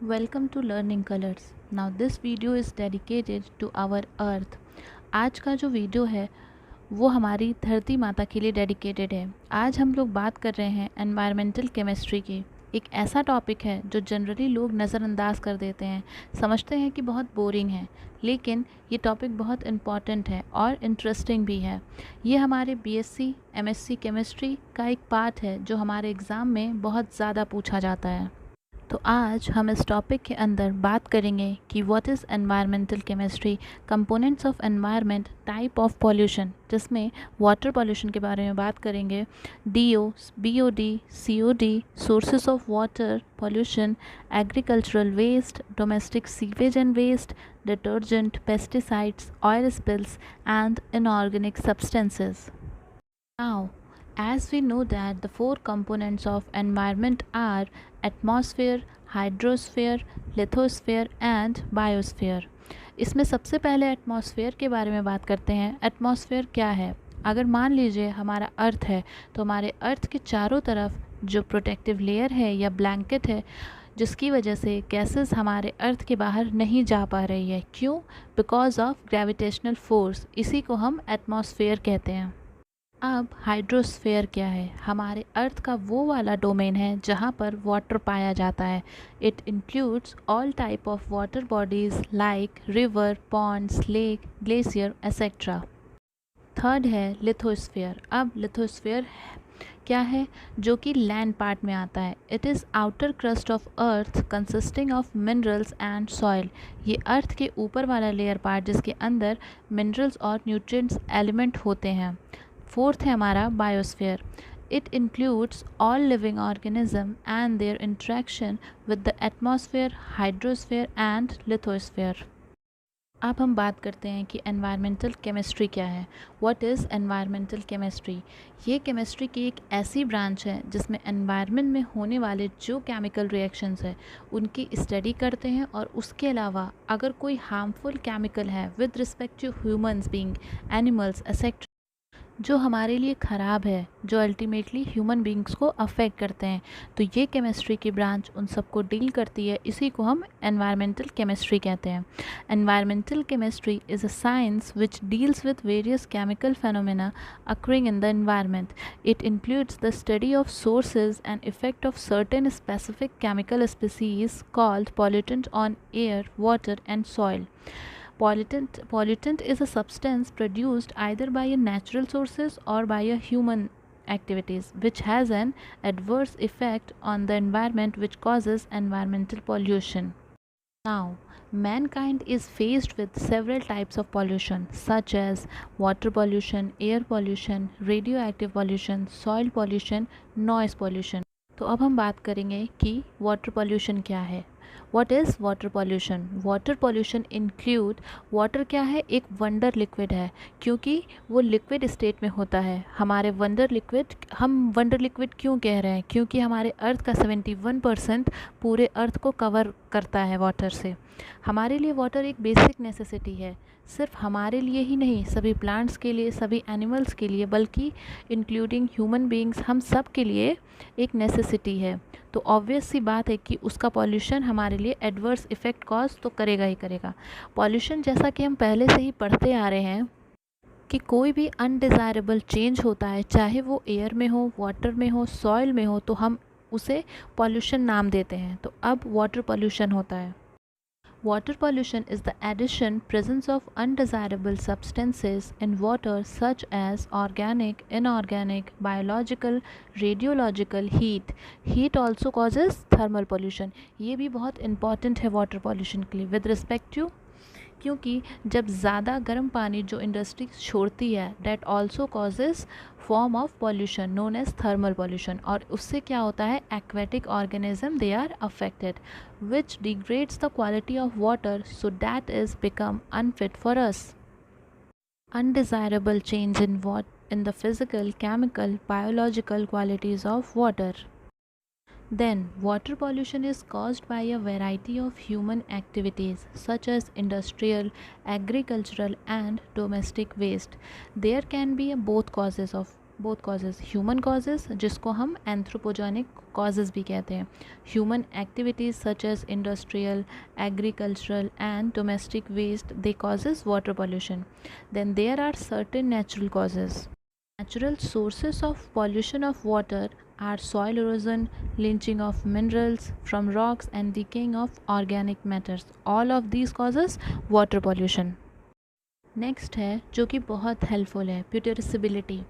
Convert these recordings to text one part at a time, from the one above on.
Welcome to Learning Colors. Now this video is dedicated to our earth. आज का जो video है वो हमारी धरती माता के लिए डेडिकेटेड है। आज हम लोग बात कर रहे हैं एनवायरमेंटल केमिस्ट्री की। एक ऐसा टॉपिक है जो जनरली लोग नज़रअंदाज कर देते हैं, समझते हैं कि बहुत बोरिंग है, लेकिन ये टॉपिक बहुत इम्पॉर्टेंट है और इंटरेस्टिंग भी है। ये हमारे बीएससी एमएससी केमिस्ट्री का एक पार्ट है जो हमारे एग्ज़ाम में बहुत ज़्यादा पूछा जाता है। तो आज हम इस टॉपिक के अंदर बात करेंगे कि what is environmental chemistry, components of environment, type of pollution, जिसमें वाटर पॉल्यूशन के बारे में बात करेंगे, DO, BOD, COD, sources of water pollution, agricultural waste, domestic sewage and waste, detergent, pesticides, oil spills and inorganic substances. Now, as we know that the four components of environment are atmosphere, hydrosphere, lithosphere and biosphere. इसमें सबसे पहले atmosphere के बारे में बात करते हैं। Atmosphere क्या है? अगर मान लीजिए हमारा अर्थ है, तो हमारे अर्थ के चारों तरफ जो प्रोटेक्टिव लेयर है या ब्लैंकेट है, जिसकी वजह से गैसेस हमारे अर्थ के बाहर नहीं जा पा रही है। क्यों? Because of gravitational force. इसी को हम एटमॉस्फेयर कहते हैं। अब हाइड्रोस्फेयर क्या है? हमारे अर्थ का वो वाला डोमेन है जहाँ पर वाटर पाया जाता है। It includes all type of water bodies like river, ponds, lake, glacier etcetera. Third है लिथोस्फेयर। अब लिथोस्फेयर क्या है? जो कि लैंड पार्ट में आता है। It is outer crust of earth consisting of minerals and soil. ये अर्थ के ऊपर वाला लेयर पार्ट जिसके अंदर मिनरल्स और न्यूट्रिएंट्स एलिमेंट होते हैं। फोर्थ है हमारा biosphere. It includes all living organism and their interaction with the atmosphere, hydrosphere and lithosphere. अब हम बात करते हैं कि एनवायरमेंटल केमिस्ट्री क्या है। What is environmental chemistry? ये केमिस्ट्री की एक ऐसी ब्रांच है जिसमें एनवायरनमेंट में होने वाले जो केमिकल रिएक्शंस है उनकी स्टडी करते हैं, और उसके अलावा अगर कोई हार्मफुल केमिकल है with respect to humans being, animals etcetera, जो हमारे लिए ख़राब है, जो अल्टीमेटली ह्यूमन बींग्स को अफेक्ट करते हैं, तो ये केमिस्ट्री की ब्रांच उन सबको डील करती है। इसी को हम एनवायरमेंटल केमिस्ट्री कहते हैं। Environmental chemistry is a science which deals with various chemical phenomena occurring in the environment. It includes the study of sources and effect of certain specific chemical species called pollutant on air, water and soil. Pollutant is a substance produced either by a natural sources or by a human activities which has an adverse effect on the environment, which causes environmental pollution. Now, mankind is faced with several types of pollution such as water pollution, air pollution, radioactive pollution, soil pollution, noise pollution. तो अब हम बात करेंगे कि water pollution क्या है। What is water pollution? Water pollution include, water क्या है? एक वंडर लिक्विड है, क्योंकि वो लिक्विड स्टेट में होता है। हमारे वंडर लिक्विड, हम वंडर लिक्विड क्यों कह रहे हैं? क्योंकि हमारे अर्थ का 71% पूरे अर्थ को कवर करता है वाटर से। हमारे लिए वाटर एक बेसिक नेसेसिटी है, सिर्फ हमारे लिए ही नहीं, सभी प्लांट्स के लिए, सभी एनिमल्स के लिए, बल्कि इंक्लूडिंग ह्यूमन बीइंग्स, हम सब के लिए एक नेसेसिटी है। तो ऑब्वियस सी बात है कि उसका पॉल्यूशन हमारे लिए एडवर्स इफ़ेक्ट कॉज तो करेगा ही करेगा। पॉल्यूशन, जैसा कि हम पहले से ही पढ़ते आ रहे हैं कि कोई भी अनडिज़ायरेबल चेंज होता है, चाहे वो एयर में हो, वाटर में हो, सॉइल में हो, तो हम उसे पॉल्यूशन नाम देते हैं। तो अब वाटर पॉल्यूशन होता है। Water pollution is the addition, presence of undesirable substances in water such as organic, inorganic, biological, radiological, heat. Heat also causes thermal pollution. ये भी बहुत important है water pollution के लिए with respect to, क्योंकि जब ज़्यादा गर्म पानी जो इंडस्ट्री छोड़ती है, that also causes form of pollution known as thermal pollution, और उससे क्या होता है? Aquatic organism they are affected which degrades the quality of water, so that is become unfit for us. Undesirable change in the physical, chemical, biological qualities of water. Then, water pollution is caused by a variety of human activities such as industrial, agricultural, and domestic waste. There can be both causes of both causes, human causes जिसको हम anthropogenic causes भी कहते हैं, human activities such as industrial, agricultural and domestic waste they causes water pollution. Then there are certain natural causes. Natural sources of pollution of water are soil erosion, leaching of minerals from rocks, and decaying of organic matters. All of these causes water pollution. Next है जो कि बहुत helpful है, putrescibility.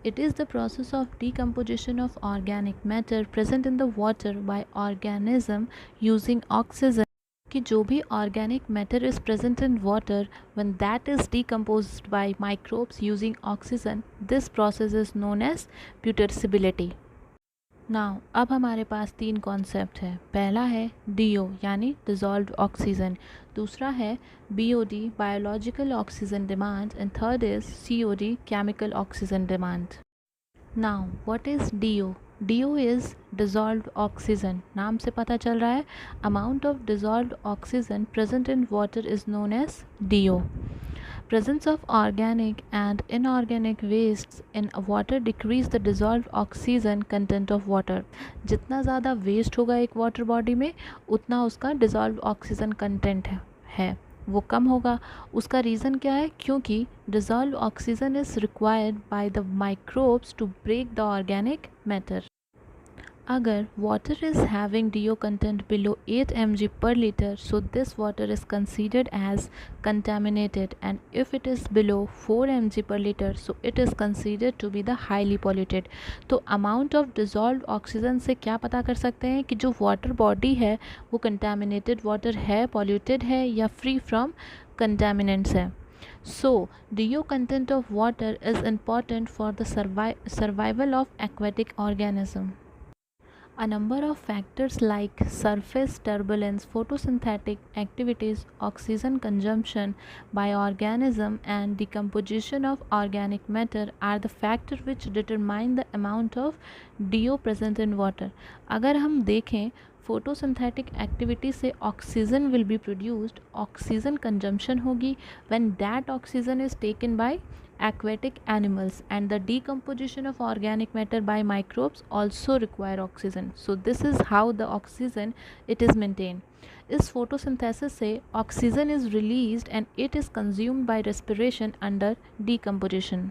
It is the process of decomposition of organic matter present in the water by organism using oxygen. कि जो भी organic matter is present in water when that is decomposed by microbes using oxygen, this process is known as putrescibility. Now अब हमारे पास 3 concept है. पहला है DO यानी dissolved oxygen, दूसरा है BOD biological oxygen demand, and third is COD chemical oxygen demand. Now what is DO? DO is dissolved oxygen. नाम से पता चल रहा है, amount of dissolved oxygen present in water is known as DO. Presence of organic and inorganic wastes in water decrease the dissolved oxygen content of water. जितना ज़्यादा waste होगा एक वाटर बॉडी में उतना उसका डिज़ोल्व ऑक्सीजन कंटेंट है वो कम होगा. उसका रीज़न क्या है? क्योंकि dissolve oxygen is required by the microbes to break the organic matter. अगर water is having DO content below 8 mg per liter, so this water is considered as contaminated, and if it is below 4 mg per liter, so it is considered to be the highly polluted. तो amount of dissolved oxygen से क्या पता कर सकते हैं कि जो water body है वो contaminated water है, polluted है या free from contaminants है. So, DO content of water is important for the survival of aquatic organism. A number of factors like surface turbulence, photosynthetic activities, oxygen consumption by organism, and decomposition of organic matter are the factors which determine the amount of DO present in water. अगर हम देखें photosynthetic activity से oxygen will be produced, oxygen consumption होगी when that oxygen is taken by aquatic animals, and the decomposition of organic matter by microbes also require oxygen. So this is how the oxygen it is maintained. इस photosynthesis से oxygen is released and it is consumed by respiration under decomposition.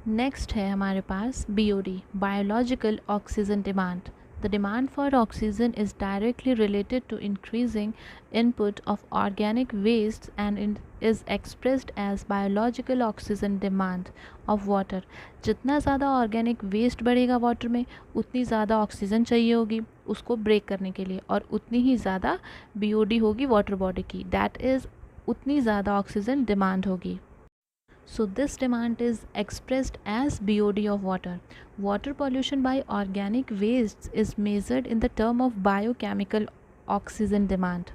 Next है हमारे पास BOD biological oxygen demand. The demand for oxygen is directly related to increasing input of organic wastes and is expressed as biological oxygen demand of water. जितना ज़्यादा organic waste बढ़ेगा water में उतनी ज़्यादा oxygen चाहिए होगी उसको ब्रेक करने के लिए, और उतनी ही ज़्यादा BOD होगी वाटर बॉडी की, दैट इज़ उतनी ज़्यादा ऑक्सीजन डिमांड होगी. So this demand is expressed as BOD of water. Water pollution by organic wastes is measured in the term of biochemical oxygen demand.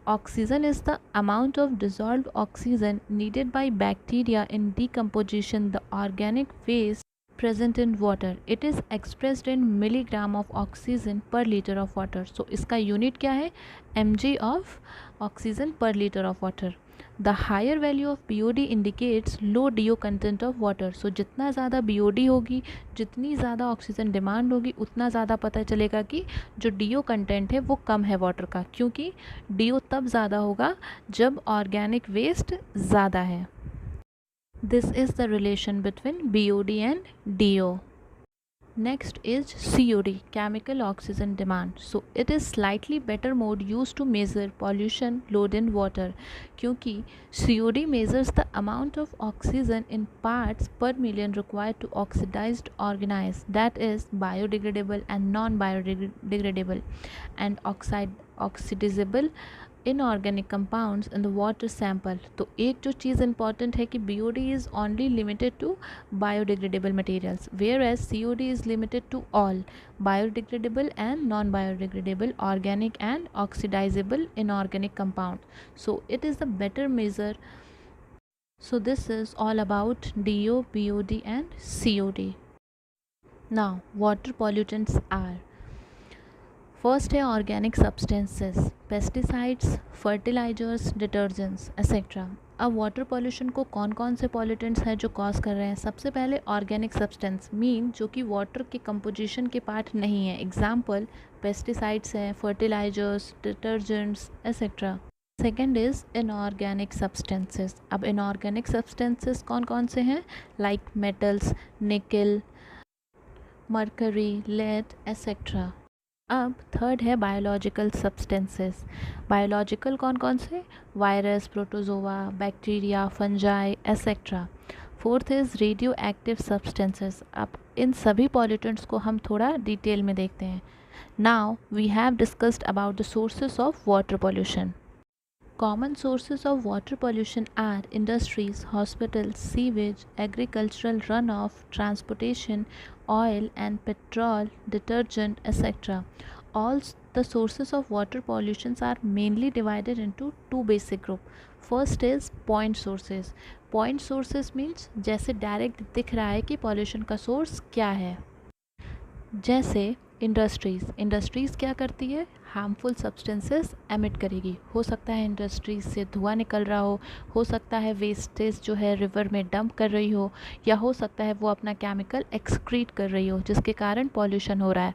Oxygen is the amount of dissolved oxygen needed by bacteria in decomposition the organic waste present in water. It is expressed in milligram of oxygen per liter of water. So इसका unit क्या है? mg of oxygen per liter of water. The higher value of BOD indicates low DO content of water. So जितना ज़्यादा BOD होगी, जितनी ज़्यादा oxygen demand होगी, उतना ज़्यादा पता चलेगा कि जो DO कंटेंट है वो कम है वाटर का, क्योंकि DO तब ज़्यादा होगा जब ऑर्गेनिक वेस्ट ज़्यादा है. This is the relation between BOD and DO. Next is COD, chemical oxygen demand. So it is slightly better mode used to measure pollution load in water, क्योंकि COD measures the amount of oxygen in parts per million required to oxidized organize, that is biodegradable and non-biodegradable and oxidizable inorganic compounds in the water sample. तो एक जो चीज़ important है कि BOD is only limited to biodegradable materials, whereas COD is limited to all biodegradable and non biodegradable organic and oxidizable inorganic compound. So it is the better measure. So this is all about DO, BOD and COD. Now water pollutants are, first है organic substances, pesticides, fertilizers, detergents etcetera. अब water pollution को कौन कौन से pollutants हैं जो cause कर रहे हैं? सबसे पहले ऑर्गेनिक सब्सटेंस मीन जो कि वाटर के कंपोजिशन के पार्ट नहीं है। एग्जाम्पल पेस्टिसाइड्स हैं, fertilizers, detergents etcetera. Second is inorganic substances. अब इनऑर्गेनिक सब्सटेंसेस कौन कौन से हैं? Like metals, nickel, mercury, lead etcetera. अब थर्ड है बायोलॉजिकल सब्सटेंसेस। बायोलॉजिकल कौन कौन से? Virus, protozoa, bacteria, fungi etcetera. Fourth is radioactive substances. अब इन सभी पॉल्यूटेंट्स को हम थोड़ा डिटेल में देखते हैं। Now we have discussed about the sources of water pollution. Common sources of water pollution are industries, hospitals, sewage, agricultural runoff, transportation, oil and petrol, detergent, etc. All the sources of water pollution are mainly divided into two basic groups. First is point sources. Point sources means जैसे direct दिख रहा है कि pollution का source क्या है। जैसे industries क्या करती है? हार्मफुल सब्सटेंसेस एमिट करेगी। हो सकता है इंडस्ट्रीज से धुआं निकल रहा हो सकता है वेस्टेज जो है रिवर में डंप कर रही हो, या हो सकता है वो अपना केमिकल एक्सक्रीट कर रही हो जिसके कारण पॉल्यूशन हो रहा है।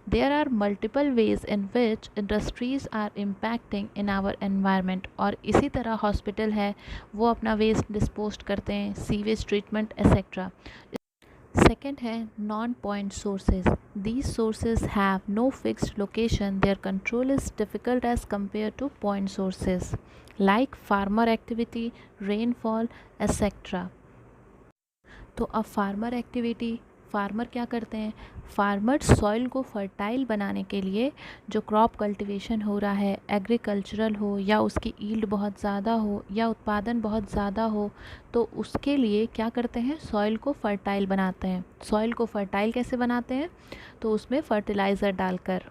There are multiple ways in which industries are impacting in our environment. और इसी तरह हॉस्पिटल है, वो अपना वेस्ट डिस्पोज करते हैं, सीवेज ट्रीटमेंट एक्सेट्रा। Second है non-point sources. These sources have no fixed location. Their control is difficult as compared to point sources like farmer activity, rainfall, etc. तो अब फार्मर क्या करते हैं? फार्मर सॉइल को fertile बनाने के लिए जो क्रॉप कल्टीवेशन हो रहा है, एग्रीकल्चरल हो या उसकी ईल्ड बहुत ज़्यादा हो या उत्पादन बहुत ज़्यादा हो, तो उसके लिए क्या करते हैं? सॉइल को फर्टाइल बनाते हैं। सॉइल को फर्टाइल कैसे बनाते हैं? तो उसमें फर्टिलाइज़र डालकर।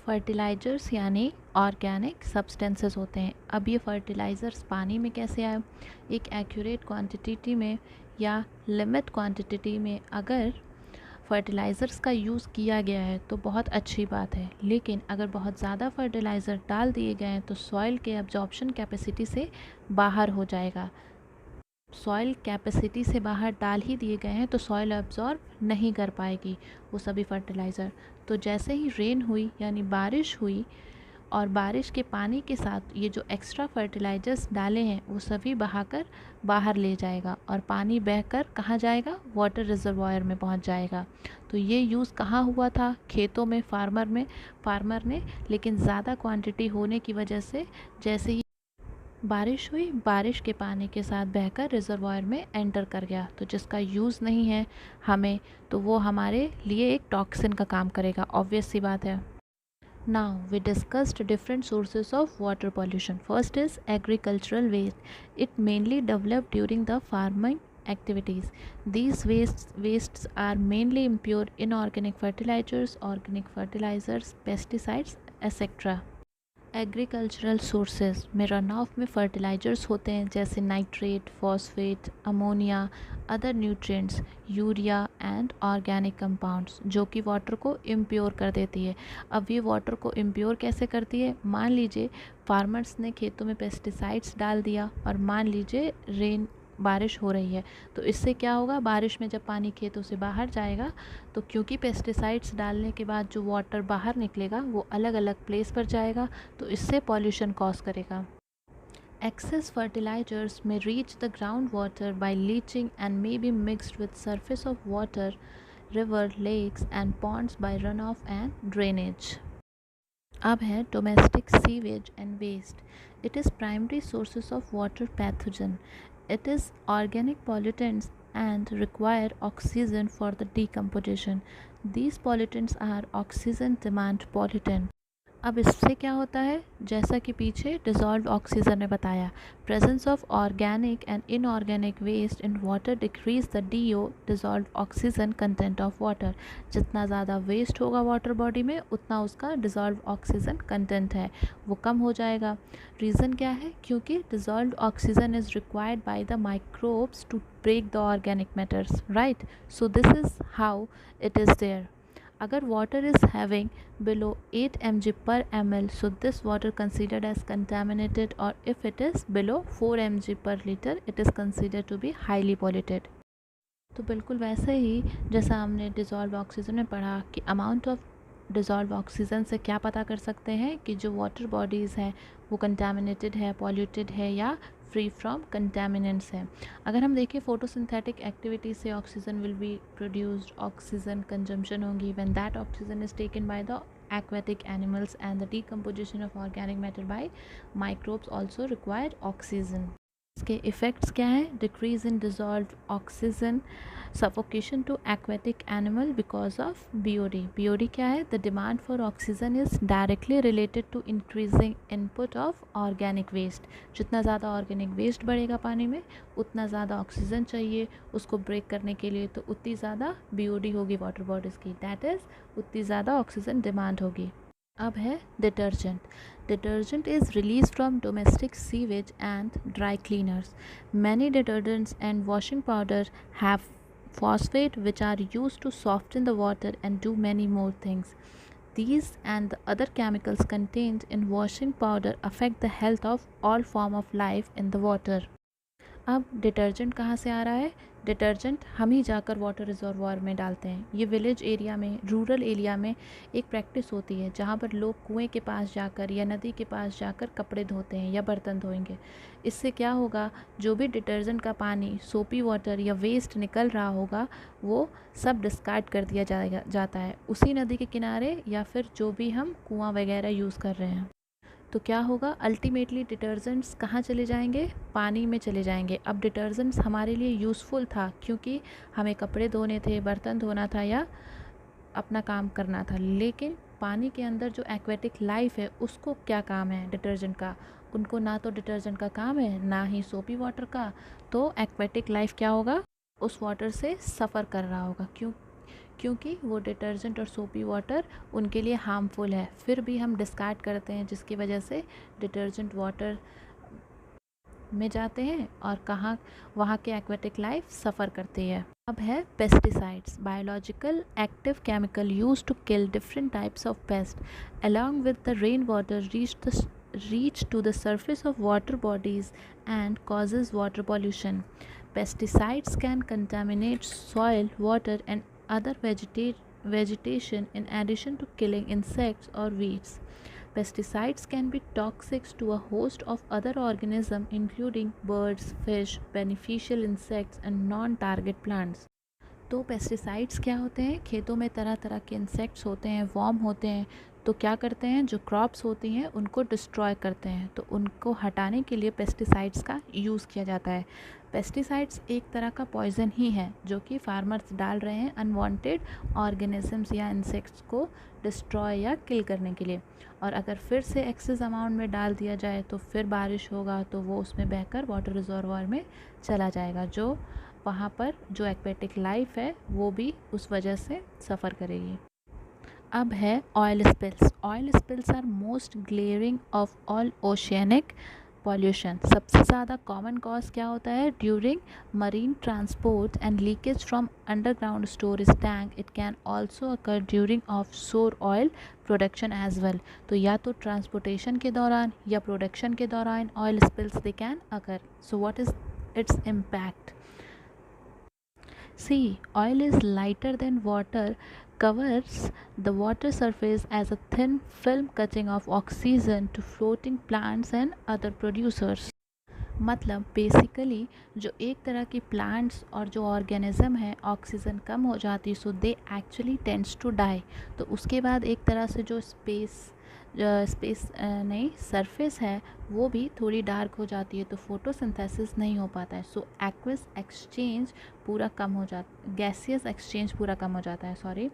फर्टिलाइज़र्स यानी ऑर्गेनिक सब्सटेंसेस होते हैं। अब ये फर्टिलाइज़र्स पानी में कैसे आए? एक एक्यूरेट क्वांटिटी में या लिमिट क्वांटिटी में अगर फर्टिलाइज़र्स का यूज़ किया गया है तो बहुत अच्छी बात है, लेकिन अगर बहुत ज़्यादा फर्टिलाइज़र डाल दिए गए हैं तो सॉइल के एब्जॉर्प्शन कैपेसिटी से बाहर हो जाएगा। सॉइल कैपेसिटी से बाहर डाल ही दिए गए हैं तो सॉइल एब्जॉर्ब नहीं कर पाएगी वो सभी फर्टिलाइज़र। तो जैसे ही रेन हुई यानी बारिश हुई और बारिश के पानी के साथ ये जो एक्स्ट्रा फर्टिलाइज़र्स डाले हैं वो सभी बहाकर बाहर ले जाएगा और पानी बहकर कहाँ जाएगा? वाटर रिजर्वायर में पहुँच जाएगा। तो ये यूज़ कहाँ हुआ था? खेतों में, फार्मर ने, लेकिन ज़्यादा क्वांटिटी होने की वजह से जैसे ही बारिश हुई, बारिश के पानी के साथ बहकर रिजर्वायर में एंटर कर गया, तो जिसका यूज़ नहीं है हमें, तो वो हमारे लिए एक टॉक्सिन का काम करेगा। ऑब्वियस सी बात है। Now we discussed different sources of water pollution. First is agricultural waste. It mainly developed during the farming activities. These wastes are mainly impure inorganic fertilizers, pesticides, etc. Agricultural sources में run of में fertilisers होते हैं जैसे nitrate, phosphate, ammonia, other nutrients, urea and organic compounds जो कि water को impure कर देती है। अब ये वाटर को इम्प्योर कैसे करती है? मान लीजिए फार्मर्स ने खेतों में पेस्टिसाइड्स डाल दिया और मान लीजिए बारिश हो रही है, तो इससे क्या होगा? बारिश में जब पानी खेतों से बाहर जाएगा तो क्योंकि पेस्टिसाइड्स डालने के बाद जो वाटर बाहर निकलेगा वो अलग अलग प्लेस पर जाएगा, तो इससे पॉल्यूशन कॉज करेगा। Excess fertilizers may reach the groundwater by leaching and may be mixed with surface of water, river, lakes and ponds by runoff and drainage. अब है domestic sewage and waste. It is primary sources of water pathogen. It is organic pollutants and require oxygen for the decomposition. These pollutants are oxygen demand pollutant. अब इससे क्या होता है? जैसा कि पीछे डिज़ोल्व ऑक्सीजन ने बताया, presence of organic and inorganic waste in water decrease the DO dissolve oxygen content of water. जितना ज़्यादा वेस्ट होगा वाटर बॉडी में उतना उसका डिज़ोल्व ऑक्सीजन कंटेंट है वो कम हो जाएगा. रीज़न क्या है? क्योंकि dissolve oxygen is required by the microbes to break the organic matters, right? So this is how it is there. अगर water is having below 8 mg per ml, so this water considered as contaminated, or if it is below 4 mg per liter, it is considered to be highly polluted. तो बिल्कुल वैसे ही जैसा हमने dissolve oxygen में पढ़ा कि amount of dissolve oxygen से क्या पता कर सकते हैं कि जो वाटर बॉडीज़ हैं वो कंटामिनेटेड है, पॉल्यूटेड है या फ्री फ्रॉम कंटामिनेंट्स है। अगर हम देखें फोटोसिंथेटिक एक्टिविटी से oxygen will be produced, oxygen consumption होगी when that oxygen is taken by the aquatic animals, and the decomposition of organic matter by microbes also require oxygen. इसके effects क्या हैं? Decrease in dissolve oxygen, suffocation to aquatic animal because of BOD. BOD क्या है? The demand for oxygen is directly related to increasing input of organic waste. जितना ज़्यादा organic waste बढ़ेगा पानी में उतना ज़्यादा ऑक्सीजन चाहिए उसको ब्रेक करने के लिए, तो उतनी ज़्यादा बीओडी होगी वाटर बॉडीज़ की, दैट इज़ उतनी ज़्यादा ऑक्सीजन डिमांड होगी। अब है detergent. Detergent is release from domestic sewage and dry cleaners. Many detergents and washing powder have phosphate which are used to soften the water and do many more things. These and the other chemicals contained in washing powder affect the health of all form of life in the water. अब detergent कहाँ से आ रहा है? Detergent हम ही जाकर water reservoir में डालते हैं। ये विलेज एरिया में, रूरल एरिया में एक प्रैक्टिस होती है जहाँ पर लोग कुएं के पास जाकर या नदी के पास जाकर कपड़े धोते हैं या बर्तन धोएंगे। इससे क्या होगा? जो भी डिटर्जेंट का पानी, सोपी वाटर या वेस्ट निकल रहा होगा वो सब डिस्कार्ड कर दिया जाता है उसी नदी के किनारे या फिर जो भी हम कुआं वगैरह यूज़ कर रहे हैं। तो क्या होगा? अल्टीमेटली डिटर्जेंट्स कहाँ चले जाएंगे? पानी में चले जाएंगे। अब डिटर्जेंट्स हमारे लिए यूज़फुल था क्योंकि हमें कपड़े धोने थे, बर्तन धोना था या अपना काम करना था, लेकिन पानी के अंदर जो एक्वेटिक लाइफ है उसको क्या काम है डिटर्जेंट का? उनको ना तो डिटर्जेंट का काम है ना ही सोपी वाटर का, तो एक्वेटिक लाइफ क्या होगा? उस वाटर से सफ़र कर रहा होगा। क्योंकि वो डिटर्जेंट और सोपी वाटर उनके लिए हार्मफुल है, फिर भी हम डिस्कार्ड करते हैं जिसकी वजह से डिटर्जेंट वाटर में जाते हैं और वहाँ के एक्वेटिक लाइफ सफ़र करती है। अब है pesticides, biological active chemical used to kill different types of pest along with the rain water reach to the surface of water bodies and causes water pollution. Pesticides can contaminate soil, water and other vegetation in addition to killing insects or weeds. Pesticides can be toxic to a host of other organisms including birds, fish, beneficial insects and non-target plants. तो pesticides क्या होते हैं? खेतों में तरह तरह के insects होते हैं, वॉर्म होते हैं, तो क्या करते हैं? जो क्रॉप्स होती हैं उनको डिस्ट्रॉय करते हैं, तो उनको हटाने के लिए पेस्टिसाइड्स का यूज़ किया जाता है। पेस्टिसाइड्स एक तरह का पॉइज़न ही है जो कि फार्मर्स डाल रहे हैं अनवांटेड ऑर्गेनिजम्स या इंसेक्ट्स को डिस्ट्रॉय या किल करने के लिए, और अगर फिर से एक्सेस अमाउंट में डाल दिया जाए तो फिर बारिश होगा तो वो उसमें बहकर वाटर रिजर्वॉयर में चला जाएगा, जो वहाँ पर जो एक्वेटिक लाइफ है वो भी उस वजह से सफ़र करेगी। अब है oil spills. Oil spills are most glaring of all oceanic pollution. सबसे ज़्यादा कॉमन कॉज क्या होता है? During marine transport and leakage from underground storage tank. It can also occur during offshore oil production as well. तो या तो transportation के दौरान या प्रोडक्शन के दौरान oil spills they can occur. So what is its impact? See, oil is lighter than water, covers the water surface as a thin film cutting of oxygen to floating plants and other producers. मतलब basically जो एक तरह की plants और जो organism है oxygen कम हो जाती so they actually tends to die. तो उसके बाद एक तरह से जो सरफेस है वो भी थोड़ी डार्क हो जाती है, तो फोटोसिंथेसिस नहीं हो पाता है। सो एक्वस एक्सचेंज पूरा कम हो जाता, गैसियस एक्सचेंज पूरा कम हो जाता है, sorry.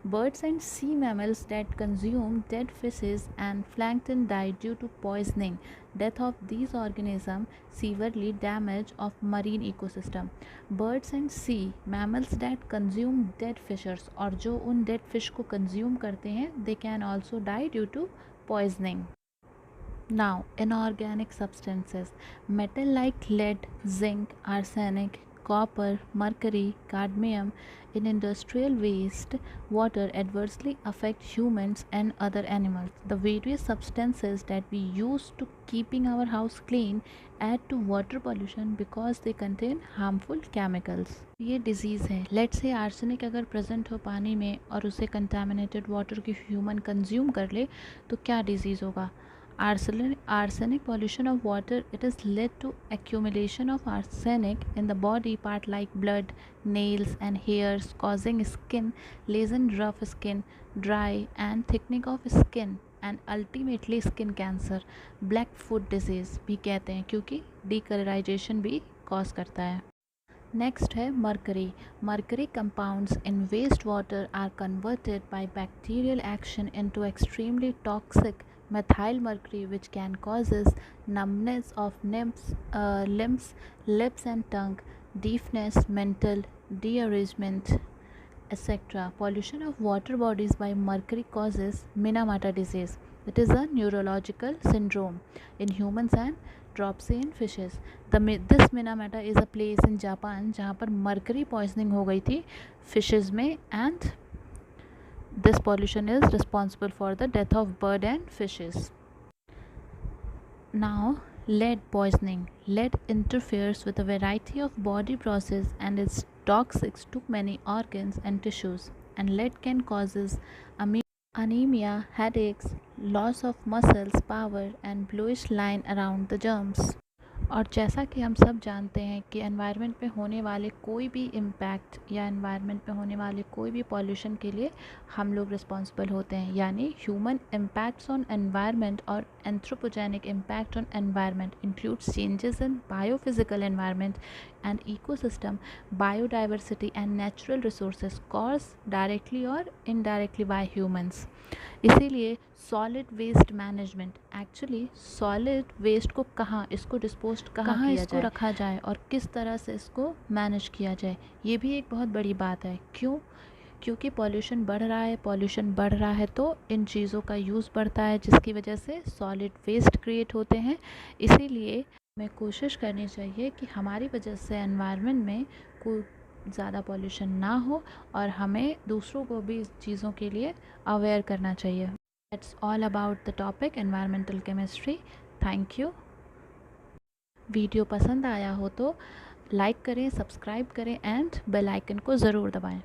Birds and sea mammals that consume dead fishes and plankton die due to poisoning. Death of these organism severely damage of marine ecosystem. Birds and sea mammals that consume dead fishers, और जो उन dead fish को consume करते हैं they can also die due to poisoning. Now, inorganic substances, metal like lead, zinc, arsenic, copper, mercury, cadmium in industrial waste water adversely affect humans and other animals. The various substances that we use to keeping our house clean add to water pollution because they contain harmful chemicals. ये disease है. Let's say arsenic अगर present हो पानी में और उसे contaminated water की human consume कर ले तो क्या डिजीज़ होगा. Arsenic pollution of water, it has led to accumulation of arsenic in the body part like blood, nails and hairs, causing skin lesion, rough skin, dry and thickening of skin and ultimately skin cancer. Black foot disease भी कहते हैं क्योंकि decolorization भी cause करता है. Next है mercury. Mercury compounds in wastewater are converted by bacterial action into extremely toxic methyl mercury, which can causes numbness of limbs, lips and tongue, deafness, mental derangement, etc. Pollution of water bodies by mercury causes Minamata disease. It is a neurological syndrome in humans and dropsy in fishes. This Minamata is a place in Japan जहाँ पर mercury poisoning हो गई थी fishes में, and this pollution is responsible for the death of bird and fishes. Now, lead poisoning. Lead interferes with a variety of body processes and is toxic to many organs and tissues. And lead can cause anemia, headaches, loss of muscles power and bluish line around the germs. और जैसा कि हम सब जानते हैं कि environment पे होने वाले कोई भी इम्पैक्ट या एनवायरनमेंट पे होने वाले कोई भी पॉल्यूशन के लिए हम लोग रिस्पॉन्सिबल होते हैं. यानी ह्यूमन इम्पैक्ट्स ऑन एनवायरनमेंट और anthropogenic impact on environment includes changes in biophysical environment and ecosystem, biodiversity and natural resources caused directly और इनडायरेक्टली बाय ह्यूमंस. इसीलिए solid waste management, actually solid waste को इसको dispose कहाँ इसको रखा जाए और किस तरह से इसको मैनेज किया जाए, ये भी एक बहुत बड़ी बात है. क्योंकि पॉल्यूशन बढ़ रहा है तो इन चीज़ों का यूज़ बढ़ता है जिसकी वजह से सॉलिड वेस्ट क्रिएट होते हैं. इसीलिए हमें कोशिश करनी चाहिए कि हमारी वजह से एनवायरनमेंट में कोई ज़्यादा पॉल्यूशन ना हो और हमें दूसरों को भी इस चीज़ों के लिए अवेयर करना चाहिए. That's all about the topic environmental chemistry. Thank you. Video पसंद आया हो तो लाइक करें, सब्सक्राइब करें एंड बेल आइकन को ज़रूर दबाएं.